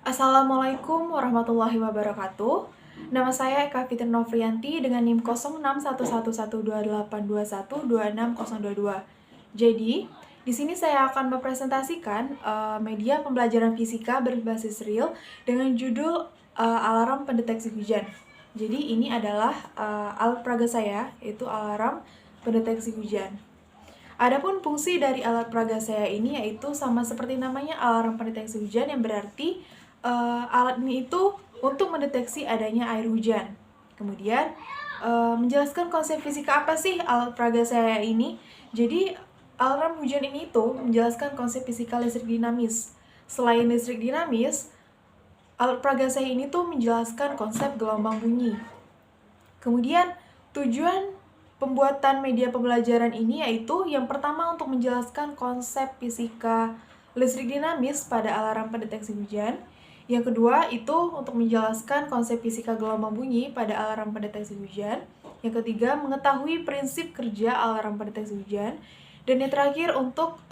Assalamualaikum warahmatullahi wabarakatuh. Nama saya Eka Fitri Novrianti dengan NIM 06111282126022. Jadi, di sini saya akan mempresentasikan media pembelajaran fisika berbasis real dengan judul alarm pendeteksi hujan. Jadi, ini adalah alat peraga saya, yaitu alarm pendeteksi hujan. Adapun fungsi dari alat peraga saya ini yaitu sama seperti namanya alarm pendeteksi hujan, yang berarti alat ini itu untuk mendeteksi adanya air hujan. Kemudian menjelaskan konsep fisika apa sih alat peraga saya ini. Jadi alarm hujan ini itu menjelaskan konsep fisika listrik dinamis. Selain listrik dinamis, alat peraga saya ini tuh menjelaskan konsep gelombang bunyi. Kemudian tujuan pembuatan media pembelajaran ini yaitu yang pertama untuk menjelaskan konsep fisika listrik dinamis pada alarm pendeteksi hujan. Yang kedua itu untuk menjelaskan konsep fisika gelombang bunyi pada alarm pendeteksi hujan. Yang ketiga mengetahui prinsip kerja alarm pendeteksi hujan. Dan yang terakhir untuk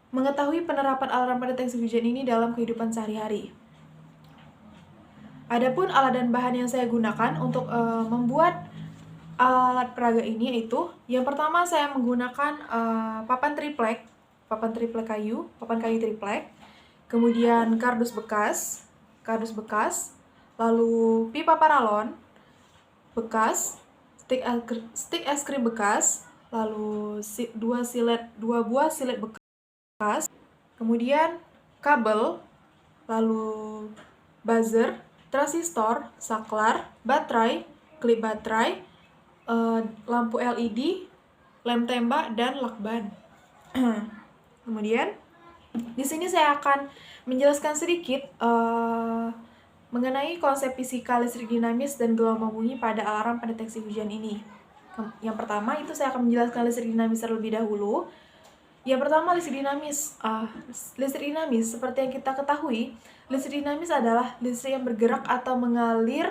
mengetahui penerapan alarm pendeteksi hujan ini dalam kehidupan sehari-hari. Adapun alat dan bahan yang saya gunakan untuk membuat alat peraga ini yaitu yang pertama saya menggunakan papan triplek kayu, papan kayu triplek, kemudian kardus bekas, lalu pipa paralon bekas, stik es krim bekas, lalu dua buah silet bekas, kemudian kabel, lalu buzzer, transistor, saklar, baterai, klip baterai, lampu LED, lem tembak, dan lakban. Kemudian di sini saya akan menjelaskan sedikit mengenai konsep fisika listrik dinamis dan gelombang bunyi pada alarm pendeteksi hujan ini. Yang pertama itu saya akan menjelaskan listrik dinamis terlebih dahulu. Yang pertama listrik dinamis. Listrik dinamis seperti yang kita ketahui, listrik dinamis adalah listrik yang bergerak atau mengalir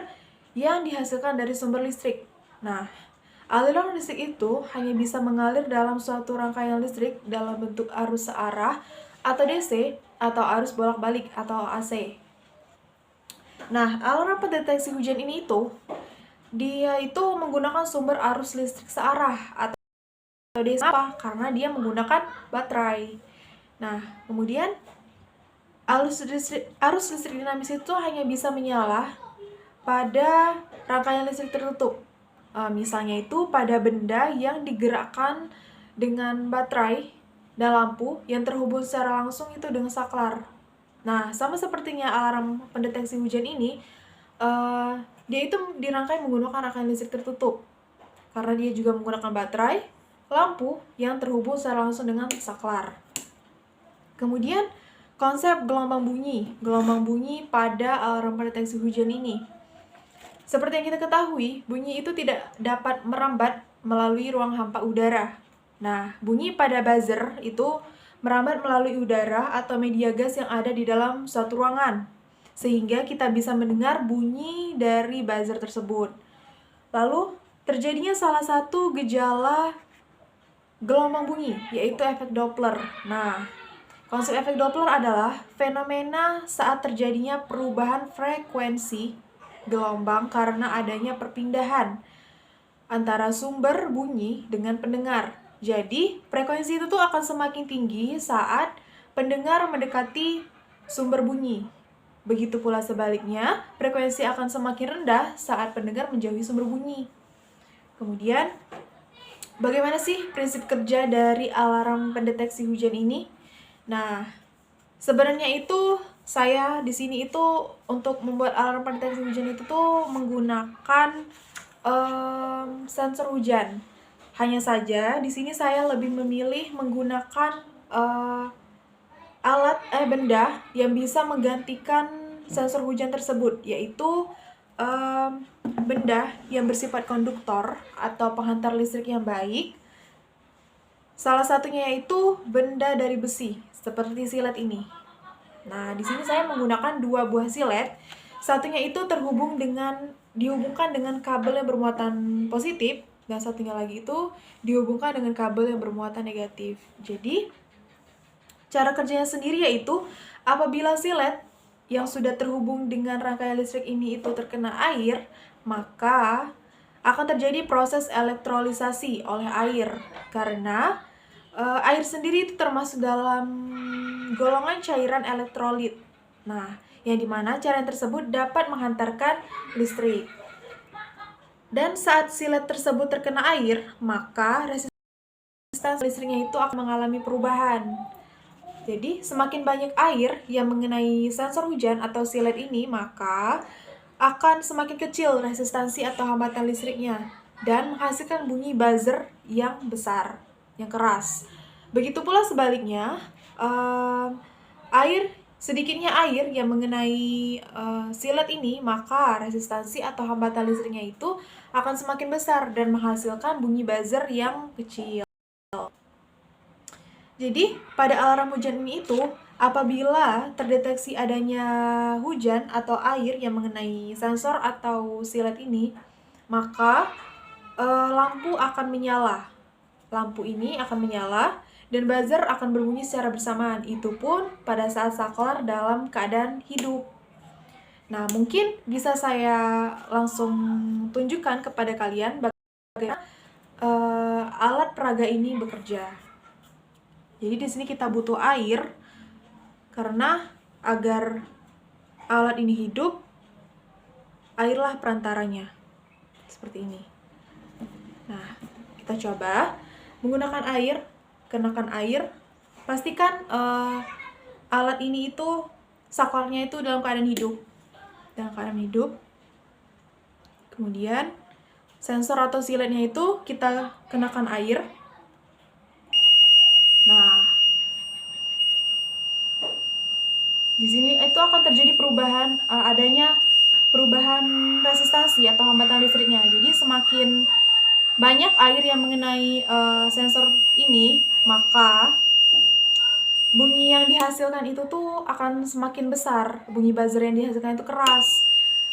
yang dihasilkan dari sumber listrik. Nah, aliran listrik itu hanya bisa mengalir dalam suatu rangkaian listrik dalam bentuk arus searah atau DC atau arus bolak-balik atau AC. Nah, alarm pendeteksi hujan ini dia itu menggunakan sumber arus listrik searah atau DC. Apa? Karena dia menggunakan baterai. Nah, kemudian arus listrik dinamis itu hanya bisa menyala pada rangkaian listrik tertutup. Misalnya itu pada benda yang digerakkan dengan baterai dan lampu yang terhubung secara langsung itu dengan saklar. Nah, sama sepertinya alarm pendeteksi hujan ini, dia itu dirangkai menggunakan rangkaian listrik tertutup. Karena dia juga menggunakan baterai, lampu yang terhubung secara langsung dengan saklar. Kemudian, konsep gelombang bunyi pada alarm pendeteksi hujan ini. Seperti yang kita ketahui, bunyi itu tidak dapat merambat melalui ruang hampa udara. Nah, bunyi pada buzzer itu merambat melalui udara atau media gas yang ada di dalam suatu ruangan, sehingga kita bisa mendengar bunyi dari buzzer tersebut. Lalu, terjadinya salah satu gejala gelombang bunyi, yaitu efek Doppler. Nah, konsep efek Doppler adalah fenomena saat terjadinya perubahan frekuensi gelombang karena adanya perpindahan antara sumber bunyi dengan pendengar. Jadi, frekuensi itu akan semakin tinggi saat pendengar mendekati sumber bunyi. Begitu pula sebaliknya, frekuensi akan semakin rendah saat pendengar menjauhi sumber bunyi. Kemudian, bagaimana sih prinsip kerja dari alarm pendeteksi hujan ini? Nah, sebenarnya itu saya di sini itu untuk membuat alarm pendeteksi hujan itu menggunakan sensor hujan. Hanya saja di sini saya lebih memilih menggunakan benda yang bisa menggantikan sensor hujan tersebut, yaitu benda yang bersifat konduktor atau penghantar listrik yang baik. Salah satunya yaitu benda dari besi seperti silet ini. Nah, di sini saya menggunakan dua buah silet. Satunya itu dihubungkan dengan kabel yang bermuatan positif, dan satunya lagi itu dihubungkan dengan kabel yang bermuatan negatif. Jadi, cara kerjanya sendiri yaitu apabila silet yang sudah terhubung dengan rangkaian listrik ini itu terkena air, maka akan terjadi proses elektrolisasi oleh air. Karena air sendiri itu termasuk dalam golongan cairan elektrolit. Nah, yang dimana cairan tersebut dapat menghantarkan listrik. Dan saat silet tersebut terkena air, maka resistansi listriknya itu akan mengalami perubahan. Jadi, semakin banyak air yang mengenai sensor hujan atau silet ini, maka akan semakin kecil resistansi atau hambatan listriknya dan menghasilkan bunyi buzzer yang besar, yang keras. Begitu pula sebaliknya, sedikitnya air yang mengenai silet ini, maka resistansi atau hambatan listriknya itu akan semakin besar dan menghasilkan bunyi buzzer yang kecil. Jadi, pada alarm hujan ini itu, apabila terdeteksi adanya hujan atau air yang mengenai sensor atau silet ini, maka lampu akan menyala. Lampu ini akan menyala dan buzzer akan berbunyi secara bersamaan. Itu pun pada saat saklar dalam keadaan hidup. Nah, mungkin bisa saya langsung tunjukkan kepada kalian bagaimana alat peraga ini bekerja. Jadi di sini kita butuh air karena agar alat ini hidup, airlah perantaranya. Seperti ini. Nah, kita coba menggunakan air, kenakan air. Pastikan alat ini itu saklarnya itu dalam keadaan hidup. Dalam keadaan hidup. Kemudian sensor atau siletnya itu kita kenakan air. Nah, di sini itu akan terjadi adanya perubahan resistansi atau hambatan listriknya. Jadi semakin banyak air yang mengenai sensor ini, maka bunyi yang dihasilkan itu tuh akan semakin besar. Bunyi buzzer yang dihasilkan itu keras.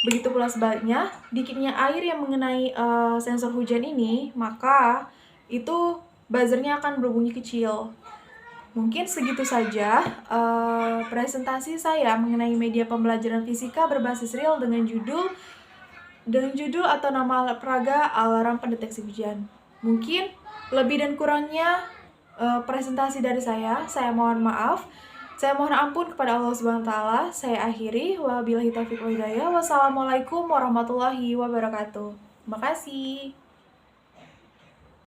Begitu pula sebaliknya, dikitnya air yang mengenai sensor hujan ini, maka itu buzzernya akan berbunyi kecil. Mungkin segitu saja presentasi saya mengenai media pembelajaran fisika berbasis real dengan judul atau nama alat peraga alarm pendeteksi hujan. Mungkin lebih dan kurangnya presentasi dari saya mohon maaf. Saya mohon ampun kepada Allah Subhanahu wa taala. Saya akhiri, wabillahi taufiq wal hidayah. Wassalamualaikum warahmatullahi wabarakatuh. Terima kasih.